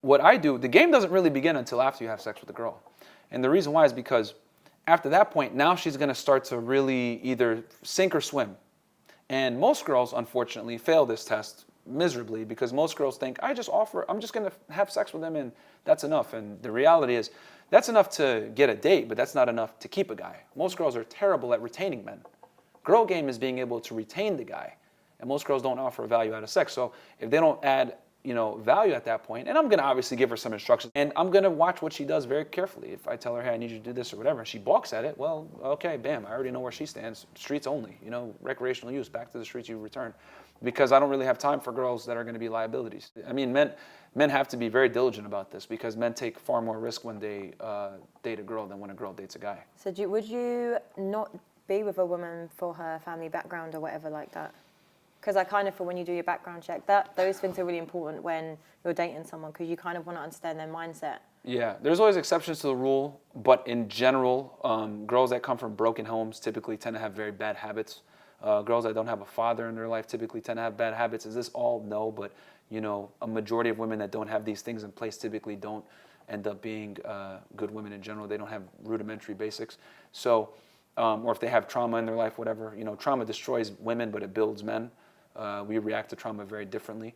what I do, the game doesn't really begin until after you have sex with the girl. And the reason why is because after that point, now she's going to start to really either sink or swim. And most girls, unfortunately, fail this test miserably because most girls think, I'm just going to have sex with him and that's enough. And the reality is, that's enough to get a date, but that's not enough to keep a guy. Most girls are terrible at retaining men. Girl game is being able to retain the guy. And most girls don't offer value out of sex. So if they don't add value at that point, and I'm going to obviously give her some instructions, and I'm going to watch what she does very carefully. If I tell her, hey, I need you to do this or whatever, and she balks at it, well, okay, bam, I already know where she stands. Streets only, recreational use, back to the streets you return. Because I don't really have time for girls that are going to be liabilities. I mean, men have to be very diligent about this because men take far more risk when they date a girl than when a girl dates a guy. So would you not be with a woman for her family background or whatever like that? Because I kind of feel when you do your background check, those things are really important when you're dating someone because you kind of want to understand their mindset. Yeah, there's always exceptions to the rule, but in general, girls that come from broken homes typically tend to have very bad habits. Girls that don't have a father in their life typically tend to have bad habits. Is this all? No, but a majority of women that don't have these things in place typically don't end up being good women in general. They don't have rudimentary basics. So, or if they have trauma in their life, whatever, trauma destroys women, but it builds men. We react to trauma very differently.